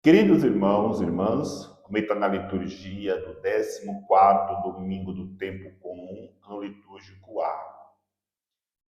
Queridos irmãos e irmãs, como está na liturgia do 14º domingo do tempo comum, ano litúrgico A.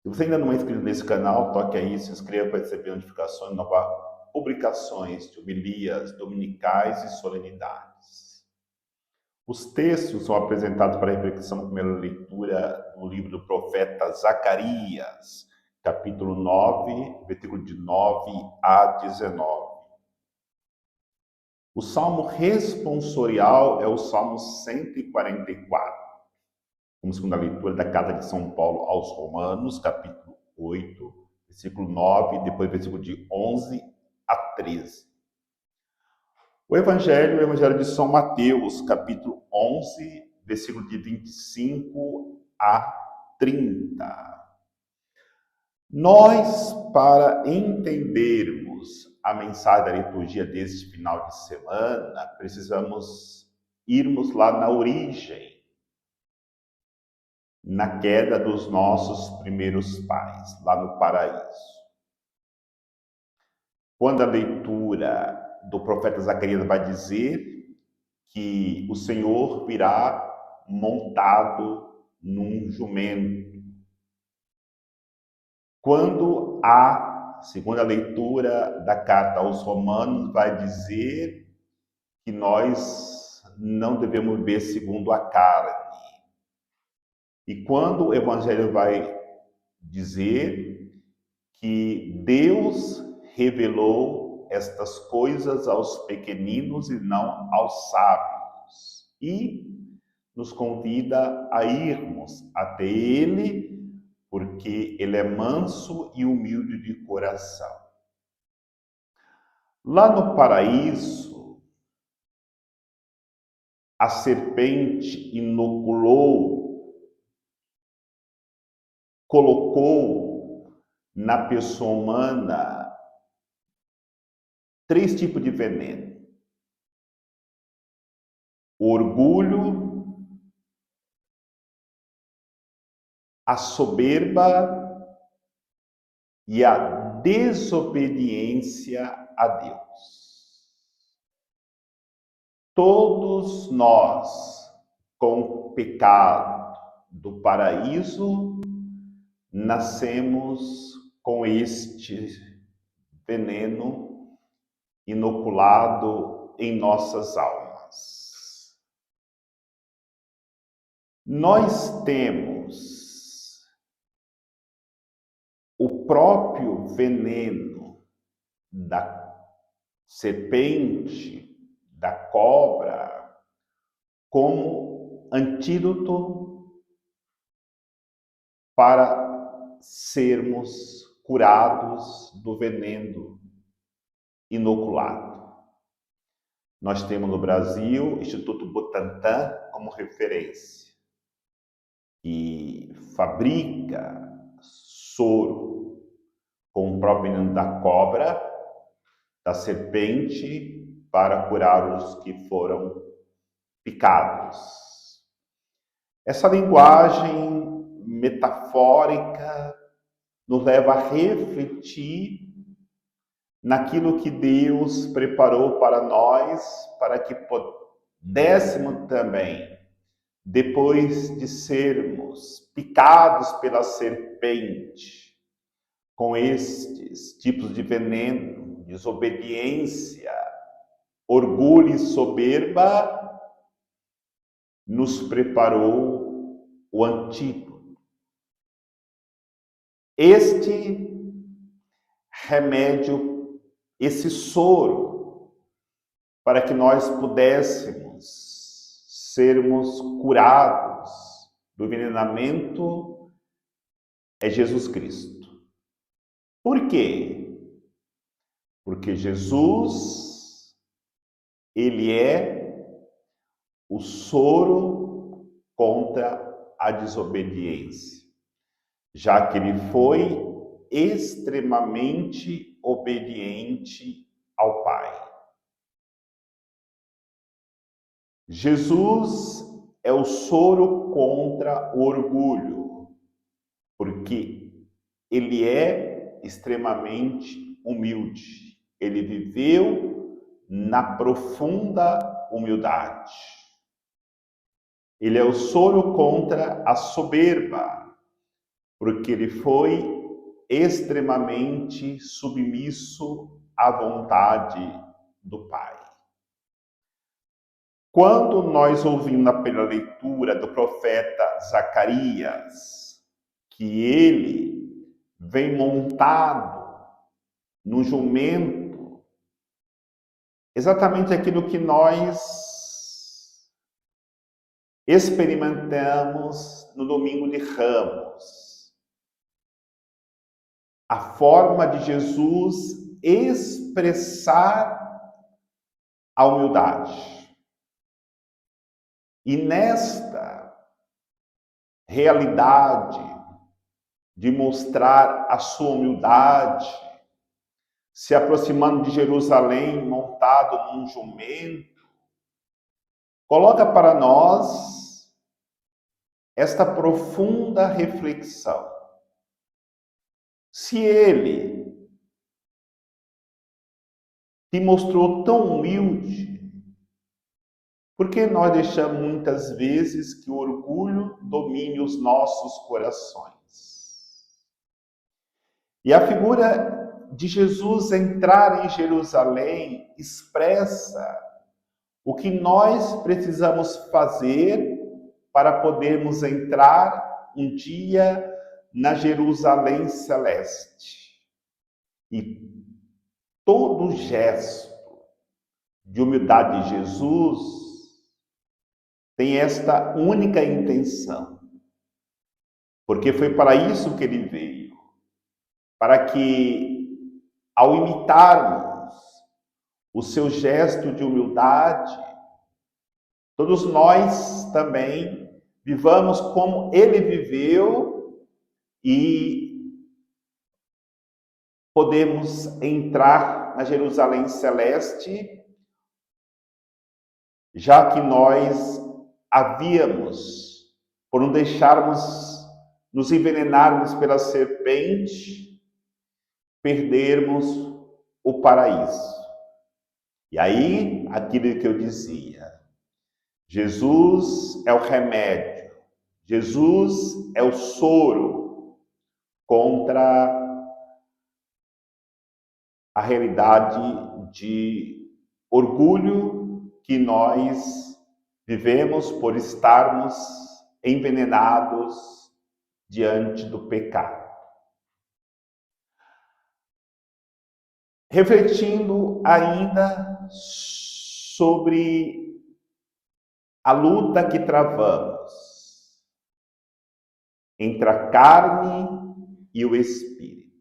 Se você ainda não é inscrito nesse canal, toque aí, se inscreva para receber notificações de novas publicações de homilias dominicais e solenidades. Os textos são apresentados para a reflexão na primeira leitura do livro do profeta Zacarias, capítulo 9, versículo de 9 a 19. O salmo responsorial é o salmo 144. Vamos com a leitura da Carta de São Paulo aos Romanos, capítulo 8, versículo 9, depois versículo de 11 a 13. O Evangelho de São Mateus, capítulo 11, versículo de 25 a 30. Nós, para entendermos a mensagem da liturgia deste final de semana, precisamos irmos lá na origem, na queda dos nossos primeiros pais, lá no paraíso. Quando a leitura do profeta Zacarias vai dizer que o Senhor virá montado num jumento. Quando a segunda leitura da carta aos Romanos vai dizer que nós não devemos viver segundo a carne. E quando o Evangelho vai dizer que Deus revelou estas coisas aos pequeninos e não aos sábios, e nos convida a irmos até Ele, porque Ele é manso e humilde de coração. Lá no paraíso, a serpente colocou na pessoa humana 3 tipos de veneno: o orgulho, a soberba e a desobediência a Deus. Todos nós, com o pecado do paraíso, nascemos com este veneno inoculado em nossas almas. Nós temos o próprio veneno da serpente, da cobra, como antídoto para sermos curados do veneno inoculado. Nós temos no Brasil o Instituto Butantan como referência, que fabrica soro com o próprio veneno da cobra, da serpente, para curar os que foram picados. Essa linguagem metafórica nos leva a refletir naquilo que Deus preparou para nós, para que pudéssemos também, depois de sermos picados pela serpente, com estes tipos de veneno, desobediência, orgulho e soberba, nos preparou o antídoto. Este remédio, esse soro, para que nós pudéssemos sermos curados do envenenamento, é Jesus Cristo. Por quê? Porque Jesus, Ele é o soro contra a desobediência, já que Ele foi extremamente obediente ao Pai. Jesus é o soro contra o orgulho, porque Ele é extremamente humilde. Ele viveu na profunda humildade. Ele é o soro contra a soberba, porque ele foi extremamente submisso à vontade do Pai. Quando nós ouvimos pela leitura do profeta Zacarias, que ele vem montado no jumento, exatamente aquilo que nós experimentamos no domingo de Ramos, a forma de Jesus expressar a humildade. E nesta realidade de mostrar a sua humildade, se aproximando de Jerusalém, montado num jumento, coloca para nós esta profunda reflexão. Se ele se mostrou tão humilde, por que nós deixamos muitas vezes que o orgulho domine os nossos corações? E a figura de Jesus entrar em Jerusalém expressa o que nós precisamos fazer para podermos entrar um dia na Jerusalém celeste. E todo gesto de humildade de Jesus tem esta única intenção, porque foi para isso que ele veio, para que, ao imitarmos o seu gesto de humildade, todos nós também vivamos como ele viveu e podemos entrar na Jerusalém celeste, já que nós havíamos, por não deixarmos nos envenenarmos pela serpente, perdermos o paraíso. E aí, aquilo que eu dizia, Jesus é o remédio, Jesus é o soro contra a realidade de orgulho que nós vivemos por estarmos envenenados diante do pecado. Refletindo ainda sobre a luta que travamos entre a carne e o espírito.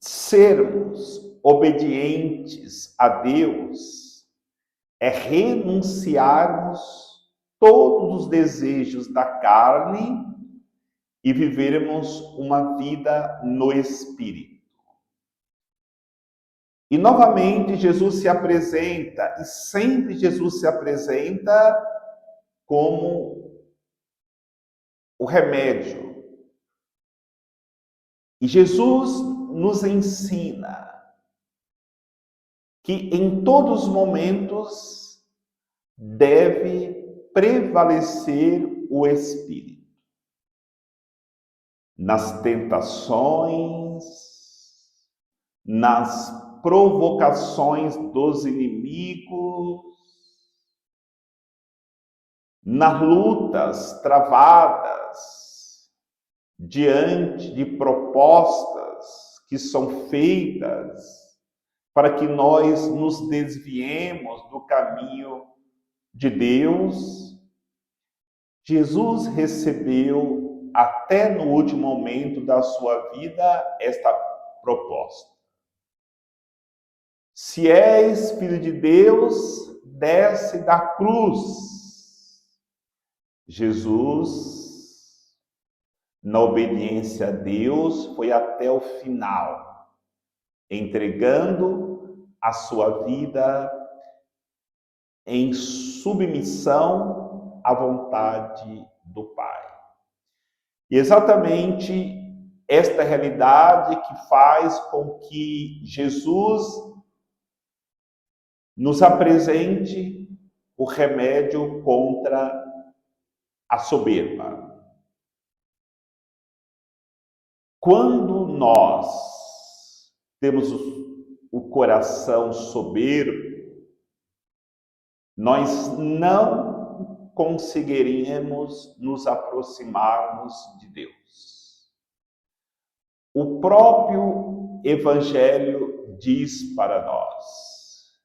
Sermos obedientes a Deus é renunciarmos todos os desejos da carne e vivermos uma vida no Espírito. E novamente Jesus se apresenta, e sempre Jesus se apresenta como o remédio. E Jesus nos ensina que em todos os momentos deve prevalecer o Espírito. Nas tentações, nas provocações dos inimigos, nas lutas travadas diante de propostas que são feitas para que nós nos desviemos do caminho de Deus. Jesus recebeu até no último momento da sua vida esta proposta. Se és filho de Deus, desce da cruz. Jesus, na obediência a Deus, foi até o final, entregando a sua vida em submissão à vontade do Pai. E exatamente esta realidade que faz com que Jesus nos apresente o remédio contra a soberba. Quando nós temos o coração soberbo, nós não conseguiríamos nos aproximarmos de Deus. O próprio Evangelho diz para nós,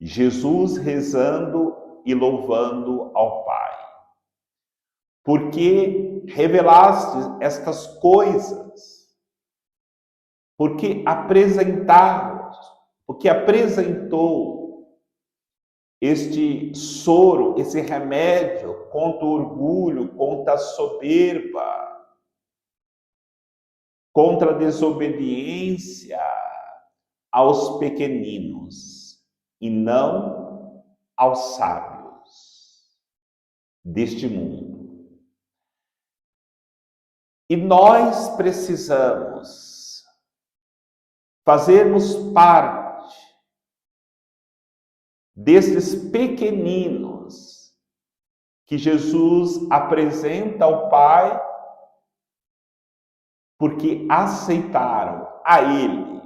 Jesus rezando e louvando ao Pai, porque revelaste estas coisas, porque apresentou este soro, esse remédio contra o orgulho, contra a soberba, contra a desobediência aos pequeninos e não aos sábios deste mundo. E nós precisamos fazermos parte desses pequeninos que Jesus apresenta ao Pai, porque aceitaram a Ele,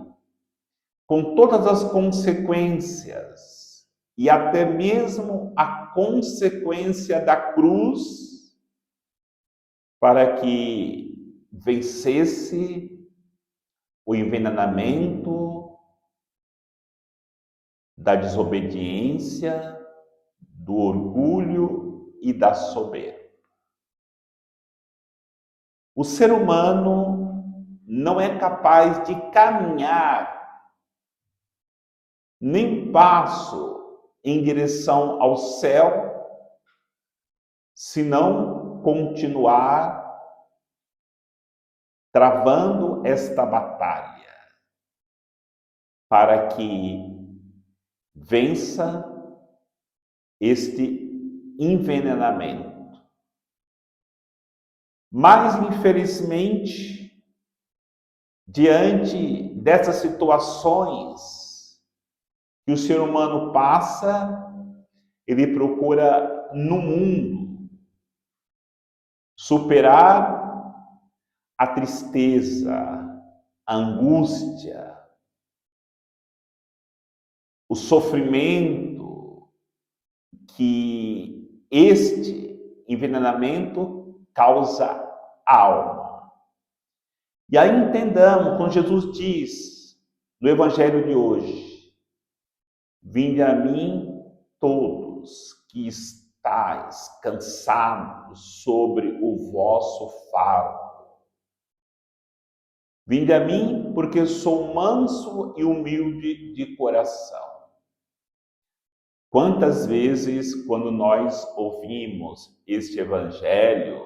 com todas as consequências, e até mesmo a consequência da cruz, para que vencesse o envenenamento da desobediência, do orgulho e da soberba. O ser humano não é capaz de caminhar nem passo em direção ao céu, se não continuar travando esta batalha, para que vença este envenenamento. Mas, infelizmente, diante dessas situações que o ser humano passa, ele procura no mundo superar a tristeza, a angústia, o sofrimento que este envenenamento causa à alma. E aí entendamos, quando Jesus diz no Evangelho de hoje, vinde a mim todos que estáis cansados sobre o vosso fardo. Vinde a mim porque sou manso e humilde de coração. Quantas vezes, quando nós ouvimos este Evangelho,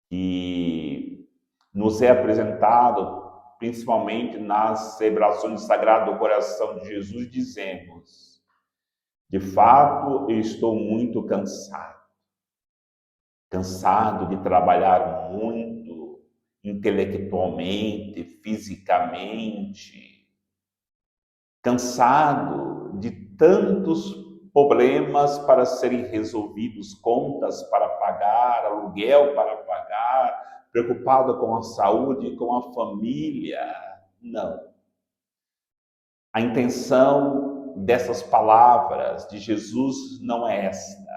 que nos é apresentado principalmente nas celebrações sagradas do coração de Jesus, dizemos: de fato, eu estou muito cansado de trabalhar muito, intelectualmente, fisicamente, cansado de tantos problemas para serem resolvidos, contas para pagar, aluguel para pagar, preocupado com a saúde, com a família. Não. A intenção dessas palavras de Jesus não é esta.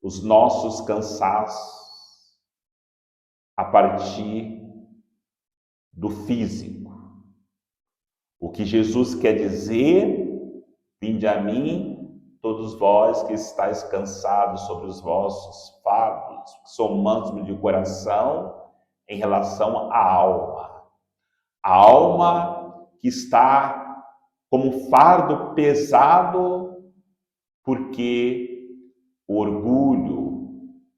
Os nossos cansaços a partir do físico. O que Jesus quer dizer: vinde a mim, todos vós que estáis cansados sobre os vossos fardos, que sou manso de coração, em relação à alma. A alma que está como um fardo pesado, porque o orgulho,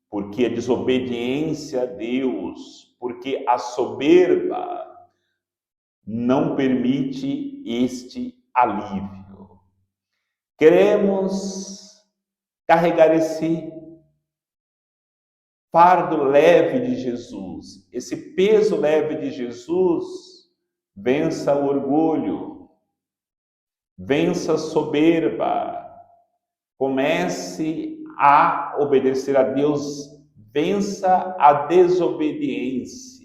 porque a desobediência a Deus, porque a soberba não permite este alívio. Queremos carregar esse fardo leve de Jesus, esse peso leve de Jesus, vença o orgulho, vença a soberba, comece a obedecer a Deus, vença a desobediência.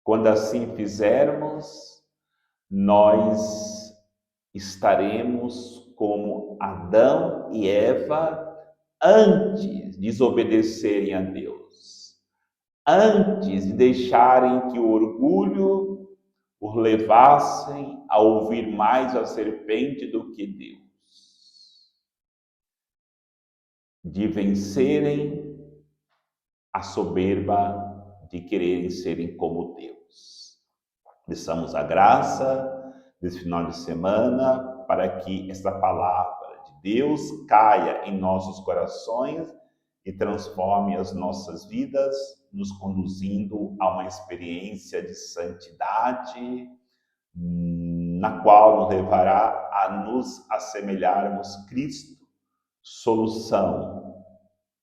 Quando assim fizermos, nós estaremos como Adão e Eva antes de desobedecerem a Deus, antes de deixarem que o orgulho os levassem a ouvir mais a serpente do que Deus, de vencerem a soberba de quererem serem como Deus. Peçamos a graça desse final de semana para que esta palavra de Deus caia em nossos corações e transforme as nossas vidas, nos conduzindo a uma experiência de santidade, na qual nos levará a nos assemelharmos Cristo, solução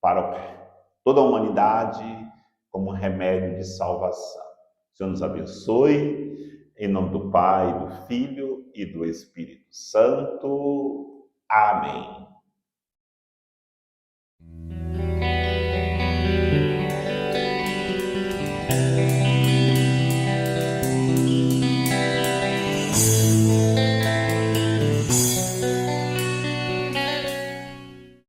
para toda a humanidade, como remédio de salvação. O Senhor nos abençoe, em nome do Pai, do Filho e do Espírito Santo. Amém.